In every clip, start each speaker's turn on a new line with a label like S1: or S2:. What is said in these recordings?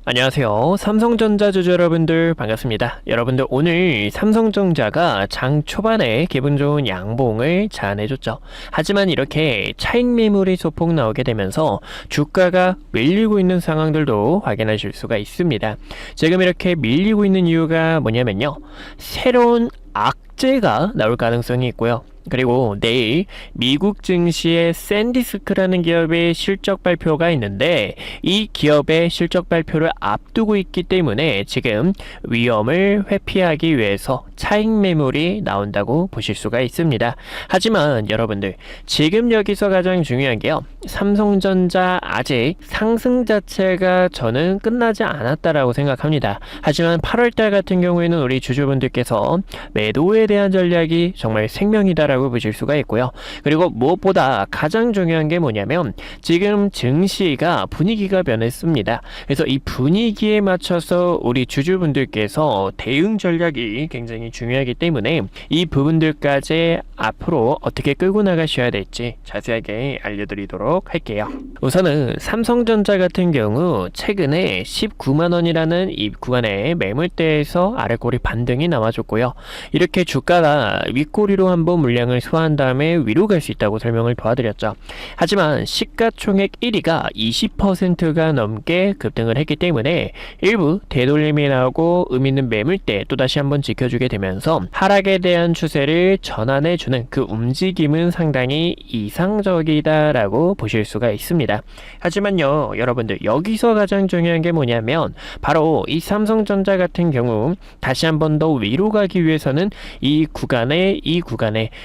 S1: 안녕하세요. 삼성전자 주주 여러분들 반갑습니다. 여러분들 오늘 삼성전자가 장 초반에 기분 좋은 양봉을 자아내줬죠. 하지만 이렇게 차익 매물이 소폭 나오게 되면서 주가가 밀리고 있는 상황들도 확인하실 수가 있습니다. 지금 이렇게 밀리고 있는 이유가 뭐냐면요. 새로운 악재가 나올 가능성이 있고요. 그리고 내일 미국 증시의 샌디스크라는 기업의 실적 발표가 있는데 이 기업의 실적 발표를 앞두고 있기 때문에 지금 위험을 회피하기 위해서 차익 매물이 나온다고 보실 수가 있습니다. 하지만 여러분들 지금 여기서 가장 중요한 게요. 삼성전자 아직 상승 자체가 저는 끝나지 않았다라고 생각합니다. 하지만 8월달 같은 경우에는 우리 주주분들께서 매도에 대한 전략이 정말 생명이다라고 보실 수가 있고요. 그리고 무엇보다 가장 중요한 게 뭐냐면 지금 증시가 분위기가 변했습니다. 그래서 이 분위기에 맞춰서 우리 주주분들께서 대응 전략이 굉장히 중요하기 때문에 이 부분들까지 앞으로 어떻게 끌고 나가셔야 될지 자세하게 알려드리도록 할게요. 우선은 삼성전자 같은 경우 최근에 19만원이라는 이 구간의 매물대에서 아래꼬리 반등이 나와줬고요. 이렇게 주가가 윗꼬리로 한번 물량을 소화한 다음에 위로 갈 수 있다고 설명을 도와드렸죠. 하지만 시가총액 1위가 20%가 넘게 급등을 했기 때문에 일부 되돌림이 나오고 의미있는 매물대 또다시 한번 지켜주게 되면서 하락에 대한 추세를 전환해주는 그 움직임은 상당히 이상적이다라고 보실 수가 있습니다. 하지만요 여러분들 여기서 가장 중요한 게 뭐냐면 바로 이 삼성전자 같은 경우 다시 한번 더 위로 가기 위해서는 이 구간에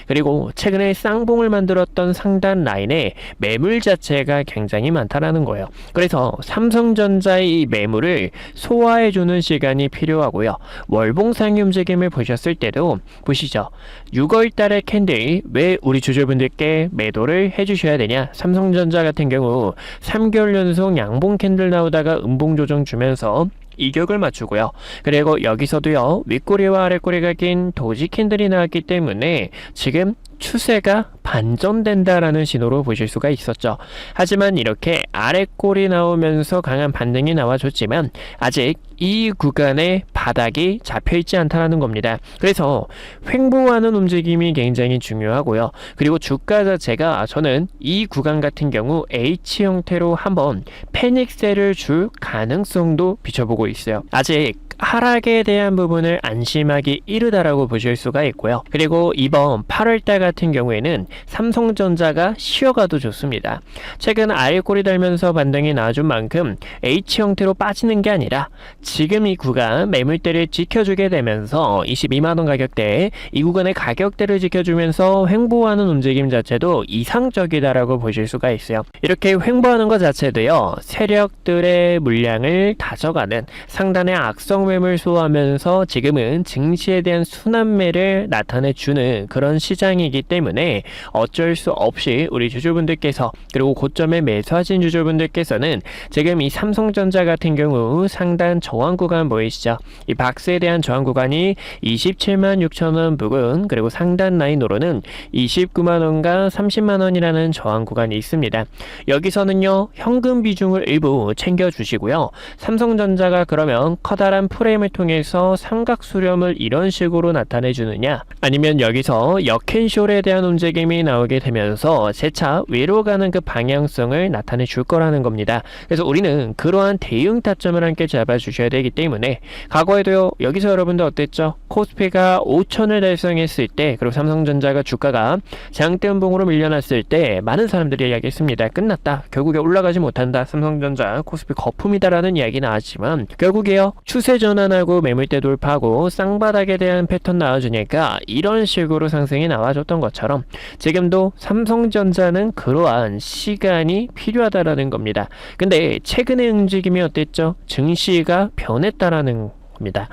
S1: 그리고 최근에 쌍봉을 만들었던 상단 라인에 매물 자체가 굉장히 많다라는 거예요. 그래서 삼성전자의 이 매물을 소화해주는 시간이 필요하고요. 월봉상의 움직임을 보셨을 때도 보시죠. 6월 달의 캔들 왜 우리 주주분들께 매도를 해주셔야 되냐. 삼성전자 같은 경우 3개월 연속 양봉 캔들 나오다가 음봉 조정 주면서 이격을 맞추고요. 그리고 여기서도요. 윗꼬리와 아랫꼬리가 낀 도지 캔들이 나왔기 때문에 지금 추세가 반전된다라는 신호로 보실 수가 있었죠. 하지만 이렇게 아랫골이 나오면서 강한 반등이 나와줬지만 아직 이 구간에 바닥이 잡혀있지 않다는 겁니다. 그래서 횡보하는 움직임이 굉장히 중요하고요. 그리고 주가 자체가 저는 이 구간 같은 경우 H 형태로 한번 패닉셀을 줄 가능성도 비춰보고 있어요. 아직 하락에 대한 부분을 안심하기 이르다라고 보실 수가 있고요. 그리고 이번 8월달 같은 경우에는 삼성전자가 쉬어가도 좋습니다. 최근 아래꼬리 달면서 반등이 나와준 만큼 H 형태로 빠지는 게 아니라 지금 이 구간 매물대를 지켜주게 되면서 22만원 가격대 이 구간의 가격대를 지켜주면서 횡보하는 움직임 자체도 이상적이다라고 보실 수가 있어요. 이렇게 횡보하는 것 자체도요. 세력들의 물량을 다져가는 상단의 악성 매물 소화하면서 지금은 증시에 대한 순환매를 나타내주는 그런 시장이기 때문에 어쩔 수 없이 우리 주주분들께서 그리고 고점에 매수하신 주주분들께서는 지금 이 삼성전자 같은 경우 상단 저항 구간 보이시죠? 이 박스에 대한 저항 구간이 27만 6천원 부근 그리고 상단 라인으로는 29만원과 30만원이라는 저항 구간이 있습니다. 여기서는요 현금 비중을 일부 챙겨주시고요. 삼성전자가 그러면 커다란 프레임을 통해서 삼각 수렴을 이런 식으로 나타내 주느냐 아니면 여기서 역캔숄에 대한 움직임이 나오게 되면서 재차 위로 가는 그 방향성을 나타내 줄 거라는 겁니다. 그래서 우리는 그러한 대응 타점을 함께 잡아 주셔야 되기 때문에 과거에도요 여기서 여러분들 어땠죠? 코스피가 5천을 달성했을 때 그리고 삼성전자가 주가가 장대음봉으로 밀려났을 때 많은 사람들이 이야기했습니다. 끝났다. 결국에 올라가지 못한다. 삼성전자 코스피 거품이다라는 이야기 나왔지만 결국에요 추세 전환하고 매물대 돌파하고 쌍바닥에 대한 패턴 나와주니까 이런 식으로 상승이 나와줬던 것처럼 지금도 삼성전자는 그러한 시간이 필요하다라는 겁니다. 근데 최근의 움직임이 어땠죠? 증시가 변했다라는 겁니다.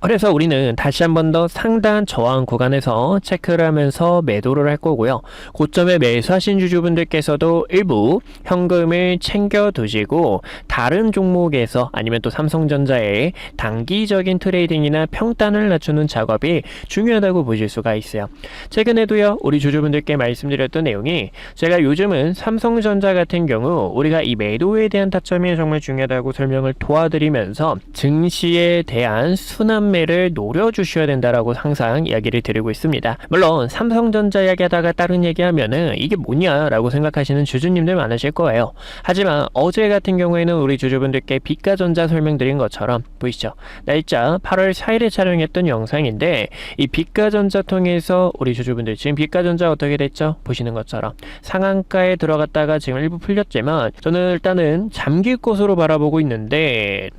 S1: 그래서 우리는 다시 한 번 더 상단 저항 구간에서 체크를 하면서 매도를 할 거고요. 고점에 매수하신 주주분들께서도 일부 현금을 챙겨 두시고 다른 종목에서 아니면 또 삼성전자의 단기적인 트레이딩이나 평단을 낮추는 작업이 중요하다고 보실 수가 있어요. 최근에도요, 우리 주주분들께 말씀드렸던 내용이 제가 요즘은 삼성전자 같은 경우 우리가 이 매도에 대한 타점이 정말 중요하다고 설명을 도와드리면서 증시에 대한 순환매를 노려주셔야 된다라고 항상 이야기를 드리고 있습니다. 물론 삼성전자 이야기하다가 다른 얘기하면은 이게 뭐냐라고 생각하시는 주주님들 많으실 거예요. 하지만 어제 같은 경우에는 우리 주주분들께 비가전자 설명드린 것처럼 보이시죠? 날짜 8월 4일에 촬영했던 영상인데 이 비가전자 통해서 우리 주주분들 지금 비가전자 어떻게 됐죠? 보시는 것처럼 상한가에 들어갔다가 지금 일부 풀렸지만 저는 일단은 잠길 것으로 바라보고 있는데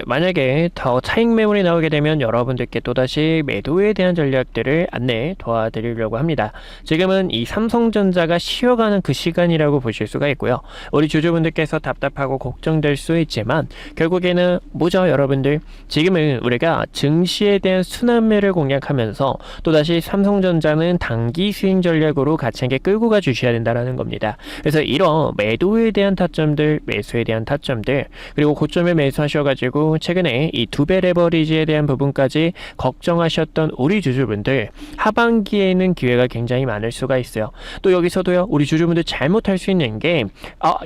S1: 만약에 더 차익 매물이 나오게 되면 여러분들께 또다시 매도에 대한 전략들을 안내 도와드리려고 합니다. 지금은 이 삼성전자가 쉬어가는 그 시간이라고 보실 수가 있고요. 우리 주주분들께서 답답하고 걱정될 수 있지만 결국에는 뭐죠 여러분들? 지금은 우리가 증시에 대한 순환매를 공략하면서 또다시 삼성전자는 단기 수익 전략으로 같이 함께 끌고 가 주셔야 된다는 겁니다. 그래서 이런 매도에 대한 타점들, 매수에 대한 타점들, 그리고 고점에 매수하셔가지고 최근에 이 두 배 레버리지에 대한 부분까지 걱정하셨던 우리 주주분들 하반기에는 기회가 굉장히 많을 수가 있어요. 또 여기서도요, 우리 주주분들 잘못할 수 있는 게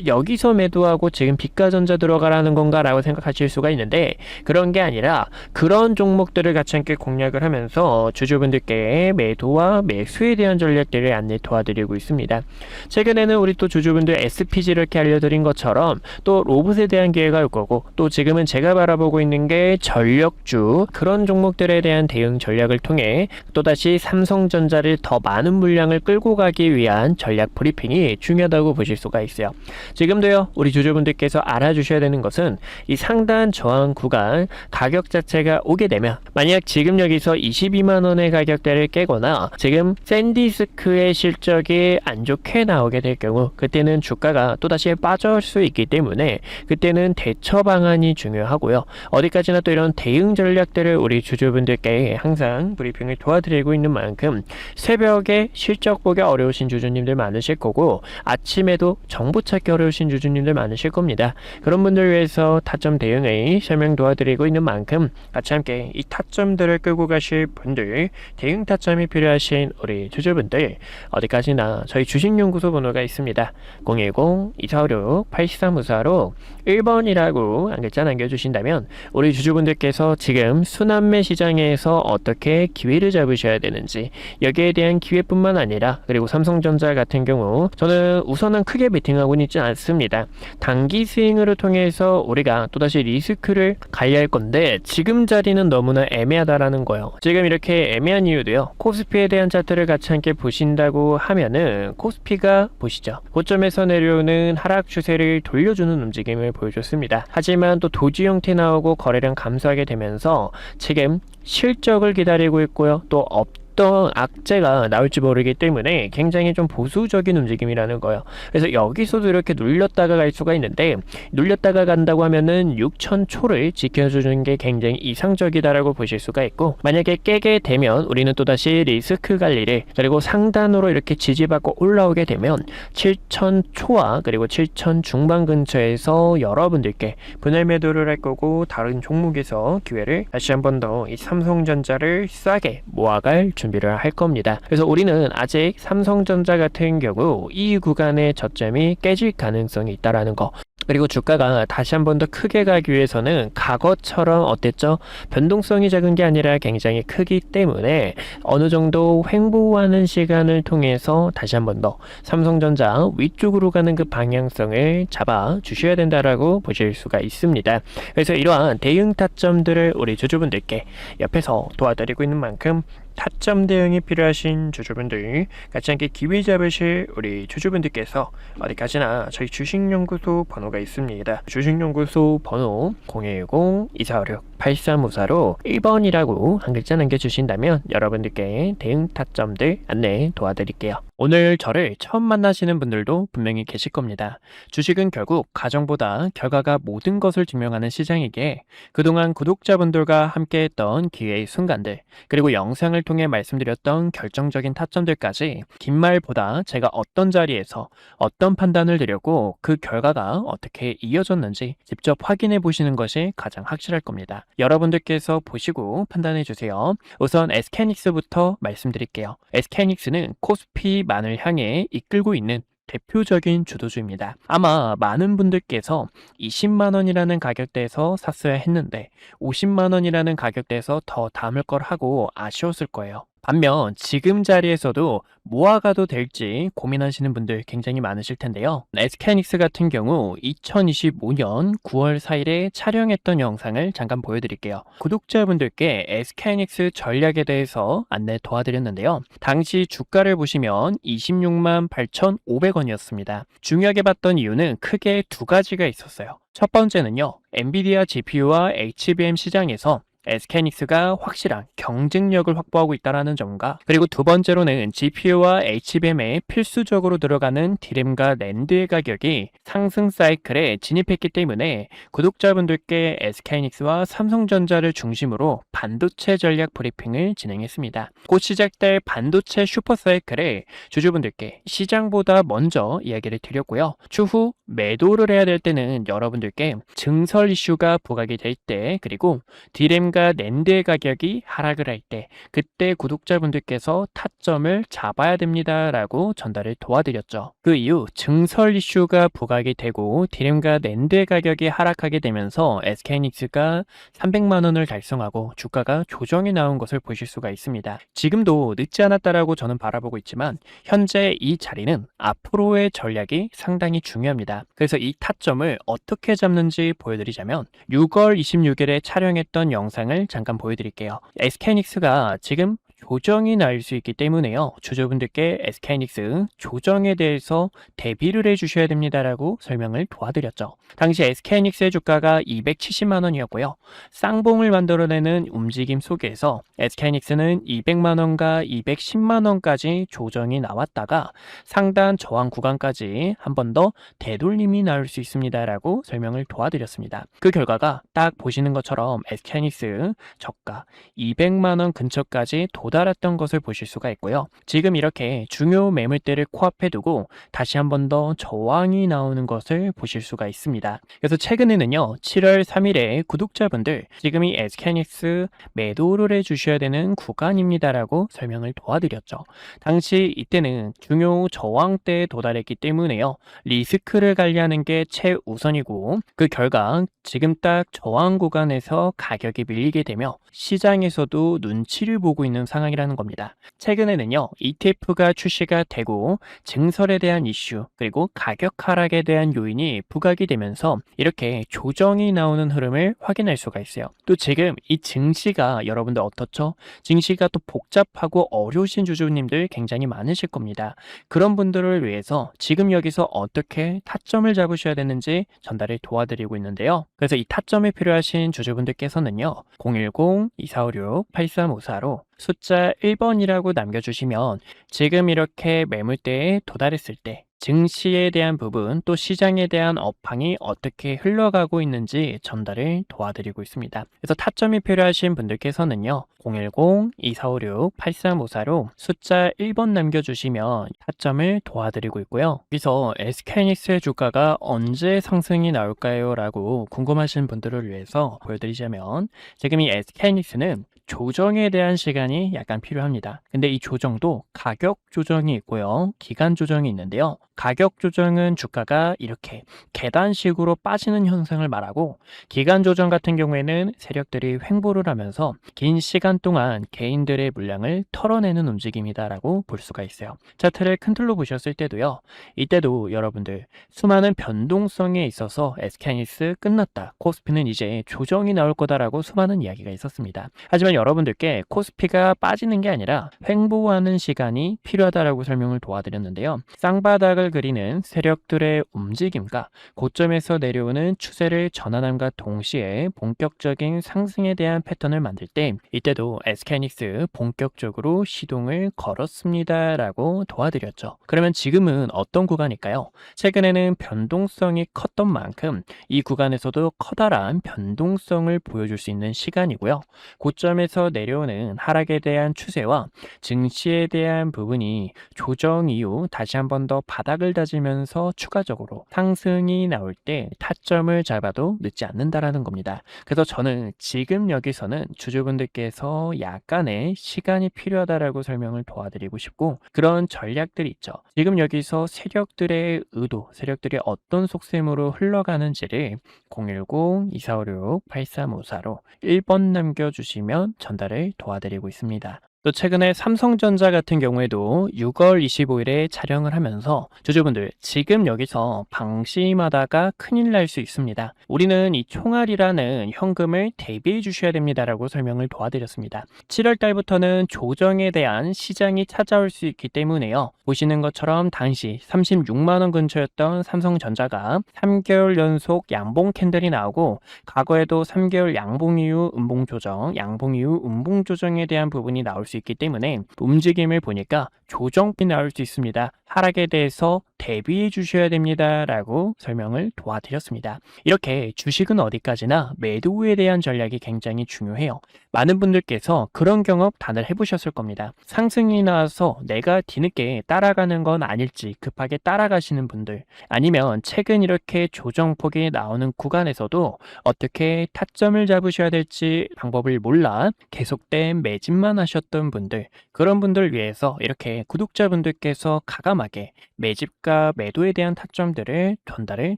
S1: 여기서 매도하고 지금 비가전자 들어가라는 건가 라고 생각하실 수가 있는데 그런 게 아니라 그런 종목들을 같이 함께 공략을 하면서 주주분들께 매도와 매수에 대한 전략들을 안내 도와드리고 있습니다. 최근에는 우리 또 주주분들 SPG 이렇게 알려드린 것처럼 또 로봇에 대한 기회가 올 거고 또 지금은 제가 바라보고 있는 게 전력주 그런 종목들에 대한 대응 전략을 통해 또다시 삼성전자를 더 많은 물량을 끌고 가기 위한 전략 브리핑이 중요하다고 보실 수가 있어요. 지금도요, 우리 주주분들께서 알아주셔야 되는 것은 이 상단 저항 구간 가격 자체가 오게 되면 만약 지금 여기서 22만원의 가격대를 깨거나 지금 샌디스크의 실적이 안 좋게 나오게 될 경우 그때는 주가가 또다시 빠질 수 있기 때문에 그때는 대처 방안이 중요하고요. 어디까지나 또 이런 대응 전략들을 우리 주주분들께 항상 브리핑을 도와드리고 있는 만큼 새벽에 실적 보기 어려우신 주주님들 많으실 거고 아침에도 정보 찾기 어려우신 주주님들 많으실 겁니다. 그런 분들 위해서 타점 대응을 설명 도와드리고 있는 만큼 같이 함께 이 타점들을 끌고 가실 분들, 대응 타점이 필요하신 우리 주주분들 어디까지나 저희 주식연구소 번호가 있습니다. 010-2456-8354로 1번이라고 한 글자 남겨주신다면 우리 주주분들께서 지금 순환매 시장에서 어떻게 기회를 잡으셔야 되는지 여기에 대한 기회뿐만 아니라 그리고 삼성전자 같은 경우 저는 우선은 크게 베팅하고는 있지 않습니다. 단기 스윙을 통해서 우리가 또다시 리스크를 관리할 건데 지금 자리는 너무나 애매하다라는 거예요. 지금 이렇게 애매한 이유도요. 코스피에 대한 차트를 같이 함께 보신다고 하면은 코스피가 보시죠. 고점에서 내려오는 하락 추세를 돌려주는 움직임을 보여줬습니다. 하지만 또 도지 형태 나오고 거래량 감소하게 되면서 지금 실적을 기다리고 있고요. 또 어떤 악재가 나올지 모르기 때문에 굉장히 좀 보수적인 움직임이라는 거예요. 그래서 여기서도 이렇게 눌렸다가 갈 수가 있는데 눌렸다가 간다고 하면은 6,000초를 지켜주는 게 굉장히 이상적이다라고 보실 수가 있고 만약에 깨게 되면 우리는 또다시 리스크 관리를 그리고 상단으로 이렇게 지지받고 올라오게 되면 7,000초와 그리고 7,000 중반 근처에서 여러분들께 분할 매도를 할 거고 다른 종목에서 기회를 다시 한 번 더 이 삼성전자를 싸게 모아갈 준비를 할 겁니다. 그래서 우리는 아직 삼성전자 같은 경우 이 구간의 저점이 깨질 가능성이 있다라는 거 그리고 주가가 다시 한 번 더 크게 가기 위해서는 과거처럼 어땠죠? 변동성이 작은 게 아니라 굉장히 크기 때문에 어느 정도 횡보하는 시간을 통해서 다시 한 번 더 삼성전자 위쪽으로 가는 그 방향성을 잡아 주셔야 된다라고 보실 수가 있습니다. 그래서 이러한 대응 타점들을 우리 주주분들께 옆에서 도와드리고 있는 만큼 타점 대응이 필요하신 주주분들 같이 함께 기회 잡으실 우리 주주분들께서 어디까지나 저희 주식연구소 번호가 있습니다. 주식연구소 번호 010-2456-8354로 1번이라고 한 글자 남겨주신다면 여러분들께 대응 타점들 안내 도와드릴게요. 오늘 저를 처음 만나시는 분들도 분명히 계실 겁니다. 주식은 결국 가정보다 결과가 모든 것을 증명하는 시장이기에 그동안 구독자분들과 함께했던 기회의 순간들, 그리고 영상을 통해 말씀드렸던 결정적인 타점들까지 긴 말보다 제가 어떤 자리에서 어떤 판단을 드렸고 그 결과가 어떻게 이어졌는지 직접 확인해 보시는 것이 가장 확실할 겁니다. 여러분들께서 보시고 판단해 주세요. 우선 SK하이닉스부터 말씀드릴게요. SK하이닉스는 코스피 만을 향해 이끌고 있는 대표적인 주도주입니다. 아마 많은 분들께서 20만 원이라는 가격대에서 샀어야 했는데 50만 원이라는 가격대에서 더 담을 걸 하고 아쉬웠을 거예요. 반면 지금 자리에서도 모아가도 될지 고민하시는 분들 굉장히 많으실 텐데요. SK하이닉스 같은 경우 2025년 9월 4일에 촬영했던 영상을 잠깐 보여드릴게요. 구독자분들께 SK하이닉스 전략에 대해서 안내 도와드렸는데요. 당시 주가를 보시면 26만 8,500원이었습니다. 중요하게 봤던 이유는 크게 두 가지가 있었어요. 첫 번째는요, 엔비디아 GPU와 HBM 시장에서 SK하이닉스가 확실한 경쟁력을 확보하고 있다는 점과, 그리고 두 번째로는 GPU와 HBM에 필수적으로 들어가는 디램과 낸드의 가격이 상승 사이클에 진입했기 때문에 구독자분들께 SK하이닉스와 삼성전자를 중심으로 반도체 전략 브리핑을 진행했습니다. 곧 시작될 반도체 슈퍼 사이클에 주주분들께 시장보다 먼저 이야기를 드렸고요. 추후 매도를 해야 될 때는 여러분들께 증설 이슈가 부각이 될 때, 그리고 디램 낸드의 가격이 하락을 할 때, 그때 구독자분들께서 타점을 잡아야 됩니다 라고 전달을 도와드렸죠. 그 이후 증설 이슈가 부각이 되고 디램과 낸드의 가격이 하락하게 되면서 SK하이닉스가 300만원을 달성하고 주가가 조정이 나온 것을 보실 수가 있습니다. 지금도 늦지 않았다라고 저는 바라보고 있지만 현재 이 자리는 앞으로의 전략이 상당히 중요합니다. 그래서 이 타점을 어떻게 잡는지 보여드리자면 6월 26일에 촬영했던 영상을 잠깐 보여드릴게요. SK하이닉스가 지금 조정이 날 수 있기 때문에요. 주주분들께 SK하이닉스 조정에 대해서 대비를 해주셔야 됩니다라고 설명을 도와드렸죠. 당시 SK하이닉스의 주가가 270만 원이었고요. 쌍봉을 만들어내는 움직임 속에서 SK하이닉스는 200만 원과 210만 원까지 조정이 나왔다가 상단 저항 구간까지 한 번 더 되돌림이 나올 수 있습니다라고 설명을 도와드렸습니다. 그 결과가 딱 보시는 것처럼 SK하이닉스 저가 200만 원 근처까지 도달했던 것을 보실 수가 있고요. 지금 이렇게 중요 매물대를 코앞에 두고 다시 한 번 더 저항이 나오는 것을 보실 수가 있습니다. 그래서 최근에는요, 7월 3일에 구독자분들 지금이 SK하이닉스 매도를 해주셔야 되는 구간입니다라고 설명을 도와드렸죠. 당시 이때는 중요 저항대에 도달했기 때문에요, 리스크를 관리하는 게 최우선이고, 그 결과 지금 딱 저항 구간에서 가격이 밀리게 되며 시장에서도 눈치를 보고 있는 상황이라는 겁니다. 최근에는요, ETF가 출시가 되고 증설에 대한 이슈, 그리고 가격 하락에 대한 요인이 부각이 되면서 이렇게 조정이 나오는 흐름을 확인할 수가 있어요. 또 지금 이 증시가 여러분들 어떻죠? 증시가 또 복잡하고 어려우신 주주님들 굉장히 많으실 겁니다. 그런 분들을 위해서 지금 여기서 어떻게 타점을 잡으셔야 되는지 전달을 도와드리고 있는데요. 그래서 이 타점이 필요하신 주주분들께서는요, 010-2456-8354로 숫자 1번이라고 남겨주시면 지금 이렇게 매물대에 도달했을 때 증시에 대한 부분, 또 시장에 대한 업황이 어떻게 흘러가고 있는지 전달을 도와드리고 있습니다. 그래서 타점이 필요하신 분들께서는요, 010-2456-8354로 숫자 1번 남겨주시면 타점을 도와드리고 있고요. 여기서 SK하이닉스의 주가가 언제 상승이 나올까요? 라고 궁금하신 분들을 위해서 보여드리자면, 지금 이 SK하이닉스는 조정에 대한 시간이 약간 필요합니다. 근데 이 조정도 가격 조정이 있고요, 기간 조정이 있는데요. 가격 조정은 주가가 이렇게 계단식으로 빠지는 현상을 말하고, 기간 조정 같은 경우에는 세력들이 횡보를 하면서 긴 시간 동안 개인들의 물량을 털어내는 움직임이다라고 볼 수가 있어요. 차트를 큰 틀로 보셨을 때도요, 이때도 여러분들 수많은 변동성에 있어서 SK하이닉스 끝났다, 코스피는 이제 조정이 나올 거다라고 수많은 이야기가 있었습니다. 하지만 여러분들께 코스피가 빠지는 게 아니라 횡보하는 시간이 필요하다라고 설명을 도와드렸는데요. 쌍바닥을 그리는 세력들의 움직임과 고점에서 내려오는 추세를 전환함과 동시에 본격적인 상승에 대한 패턴을 만들 때 이때도 SK하이닉스 본격적으로 시동을 걸었습니다 라고 도와드렸죠. 그러면 지금은 어떤 구간일까요? 최근에는 변동성이 컸던 만큼 이 구간에서도 커다란 변동성을 보여줄 수 있는 시간이고요. 고점에서 내려오는 하락에 대한 추세와 증시에 대한 부분이 조정 이후 다시 한 번 더 바닥을 다지면서 추가적으로 상승이 나올 때 타점을 잡아도 늦지 않는다라는 겁니다. 그래서 저는 지금 여기서는 주주분들께서 약간의 시간이 필요하다라고 설명을 도와드리고 싶고, 그런 전략들이 있죠. 지금 여기서 세력들의 의도, 세력들이 어떤 속셈으로 흘러가는지를 010-2456-8354로 1번 남겨주시면 전달을 도와드리고 있습니다. 또 최근에 삼성전자 같은 경우에도 6월 25일에 촬영을 하면서 주주분들 지금 여기서 방심하다가 큰일 날 수 있습니다. 우리는 이 총알이라는 현금을 대비해 주셔야 됩니다라고 설명을 도와드렸습니다. 7월 달부터는 조정에 대한 시장이 찾아올 수 있기 때문에요. 보시는 것처럼 당시 36만원 근처였던 삼성전자가 3개월 연속 양봉 캔들이 나오고, 과거에도 3개월 양봉 이후 음봉 조정, 양봉 이후 음봉 조정에 대한 부분이 나올 수 있기 때문에 움직임을 보니까 조정이 나올 수 있습니다. 하락에 대해서 대비해 주셔야 됩니다 라고 설명을 도와드렸습니다. 이렇게 주식은 어디까지나 매도에 대한 전략이 굉장히 중요해요. 많은 분들께서 그런 경험 다들 해보셨을 겁니다. 상승이 나와서 내가 뒤늦게 따라가는 건 아닐지 급하게 따라가시는 분들, 아니면 최근 이렇게 조정폭이 나오는 구간에서도 어떻게 타점을 잡으셔야 될지 방법을 몰라 계속된 매집만 하셨던 분들, 그런 분들 위해서 이렇게 구독자분들께서 가감하게 매집과 매도에 대한 타점들을 전달을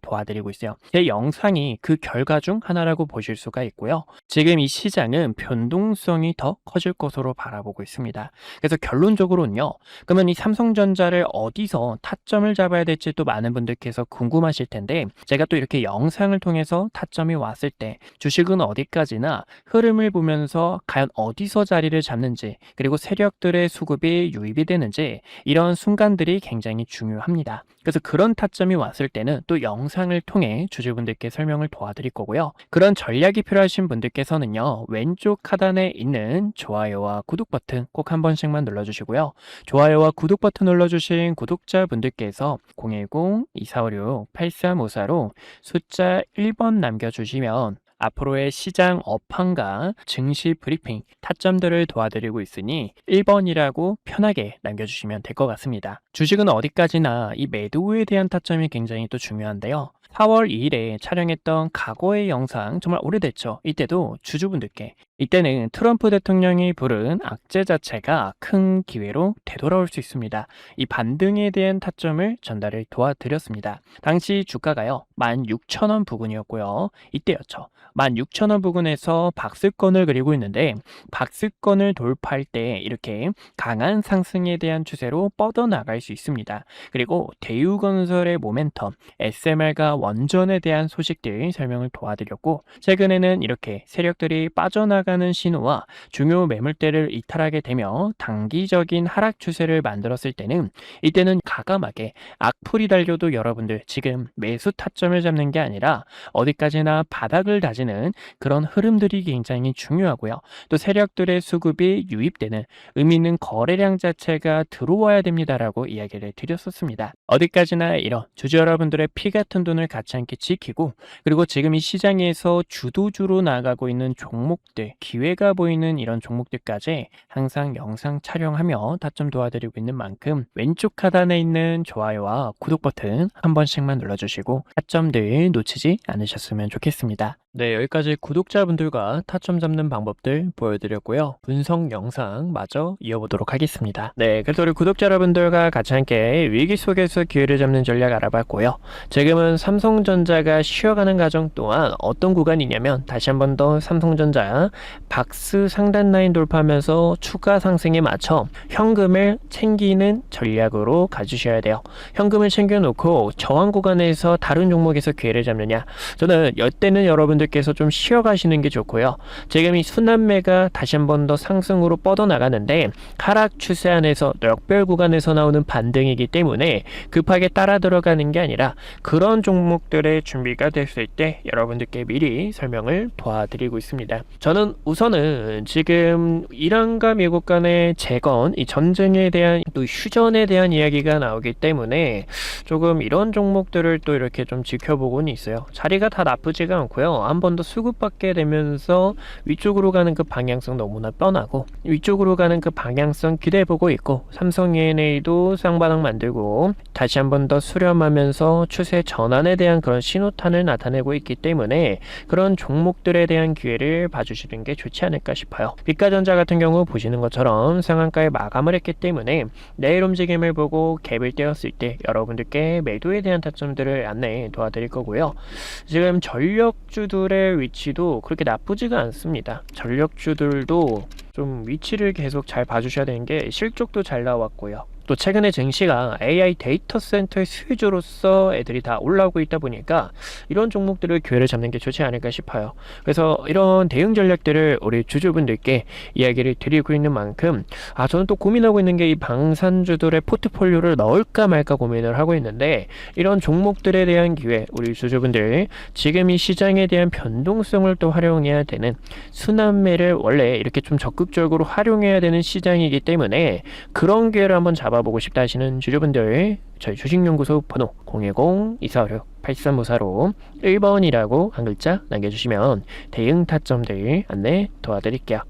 S1: 도와드리고 있어요. 제 영상이 그 결과 중 하나라고 보실 수가 있고요. 지금 이 시장은 변동성이 더 커질 것으로 바라보고 있습니다. 그래서 결론적으로는요, 그러면 이 삼성전자를 어디서 타점을 잡아야 될지 또 많은 분들께서 궁금하실 텐데, 제가 또 이렇게 영상을 통해서 타점이 왔을 때 주식은 어디까지나 흐름을 보면서 과연 어디서 자리를 잡는지, 그리고 세력들의 수급이 유입이 되는지, 이런 순간들이 굉장히 중요합니다. 그래서 그런 타점이 왔을 때는 또 영상을 통해 주주분들께 설명을 도와드릴 거고요. 그런 전략이 필요하신 분들께서는요, 왼쪽 하단에 있는 좋아요와 구독 버튼 꼭 한 번씩만 눌러주시고요. 좋아요와 구독 버튼 눌러주신 구독자분들께서 010-2456-8354로 숫자 1번 남겨주시면 앞으로의 시장 업황과 증시 브리핑, 타점들을 도와드리고 있으니 1번이라고 편하게 남겨주시면 될 것 같습니다. 주식은 어디까지나 이 매도에 대한 타점이 굉장히 또 중요한데요. 4월 2일에 촬영했던 과거의 영상, 정말 오래됐죠. 이때도 주주분들께, 이때는 트럼프 대통령이 부른 악재 자체가 큰 기회로 되돌아올 수 있습니다. 이 반등에 대한 타점을 전달을 도와드렸습니다. 당시 주가가요 16,000원 부근이었고요. 이때였죠. 16,000원 부근에서 박스권을 그리고 있는데, 박스권을 돌파할 때 이렇게 강한 상승에 대한 추세로 뻗어나갈 수 있습니다. 그리고 대우건설의 모멘텀, SMR과 원전에 대한 소식들 설명을 도와드렸고, 최근에는 이렇게 세력들이 빠져나가는 신호와 중요 매물대를 이탈하게 되며 단기적인 하락 추세를 만들었을 때는, 이때는 가감하게 악플이 달려도 여러분들 지금 매수 타점을 잡는 게 아니라 어디까지나 바닥을 다지는 그런 흐름들이 굉장히 중요하고요. 또 세력들의 수급이 유입되는 의미 있는 거래량 자체가 들어와야 됩니다라고 이야기를 드렸었습니다. 어디까지나 이런 주주 여러분들의 피 같은 돈을 같이 함께 지키고, 그리고 지금 이 시장에서 주도주로 나가고 있는 종목들, 기회가 보이는 이런 종목들까지 항상 영상 촬영하며 타점 도와드리고 있는 만큼 왼쪽 하단에 있는 좋아요와 구독 버튼 한 번씩만 눌러주시고 타점들 놓치지 않으셨으면 좋겠습니다. 네, 여기까지 구독자분들과 타점 잡는 방법들 보여드렸고요. 분석 영상 마저 이어보도록 하겠습니다. 네, 그래서 우리 구독자 여러분들과 같이 함께 위기 속에서 기회를 잡는 전략 알아봤고요. 지금은 삼성전자가 쉬어가는 과정 동안 어떤 구간이냐면, 다시 한 번 더 삼성전자 박스 상단 라인 돌파하면서 추가 상승에 맞춰 현금을 챙기는 전략으로 가주셔야 돼요. 현금을 챙겨놓고 저항 구간에서 다른 종목에서 기회를 잡느냐, 저는 이때는 여러분들 여러분들께서 좀 쉬어가시는 게 좋고요. 지금 이 순환매가 다시 한 번 더 상승으로 뻗어나가는데 하락 추세 안에서 역별 구간에서 나오는 반등이기 때문에 급하게 따라 들어가는 게 아니라 그런 종목들의 준비가 됐을 때 여러분들께 미리 설명을 도와드리고 있습니다. 저는 우선은 지금 이란과 미국 간의 재건, 이 전쟁에 대한 또 휴전에 대한 이야기가 나오기 때문에 조금 이런 종목들을 또 이렇게 좀 지켜보고는 있어요. 자리가 다 나쁘지가 않고요. 한 번 더 수급받게 되면서 위쪽으로 가는 그 방향성 너무나 뻔하고 위쪽으로 가는 그 방향성 기대해보고 있고 삼성 E&A도 쌍바닥 만들고 다시 한 번 더 수렴하면서 추세 전환에 대한 그런 신호탄을 나타내고 있기 때문에 그런 종목들에 대한 기회를 봐주시는 게 좋지 않을까 싶어요. 빛가전자 같은 경우 보시는 것처럼 상한가에 마감을 했기 때문에 내일 움직임을 보고 갭을 떼었을 때 여러분들께 매도에 대한 타점들을 안내 도와드릴 거고요. 지금 전력주들의 위치도 그렇게 나쁘지가 않습니다. 전력주들도 좀 위치를 계속 잘 봐주셔야 되는 게 실적도 잘 나왔고요. 또 최근에 증시가 AI 데이터 센터의 수혜주로서 애들이 다 올라오고 있다 보니까 이런 종목들을 기회를 잡는 게 좋지 않을까 싶어요. 그래서 이런 대응 전략들을 우리 주주분들께 이야기를 드리고 있는 만큼 저는 또 고민하고 있는 게 이 방산주들의 포트폴리오를 넣을까 말까 고민을 하고 있는데 이런 종목들에 대한 기회 우리 주주분들 지금 이 시장에 대한 변동성을 또 활용해야 되는 순환매를 원래 이렇게 좀 적극적으로 활용해야 되는 시장이기 때문에 그런 기회를 한번 잡아보고 싶다 하시는 주주분들 저희 주식연구소 번호 010-2456-8354로 1번이라고 한 글자 남겨주시면 대응 타점들 안내 도와드릴게요.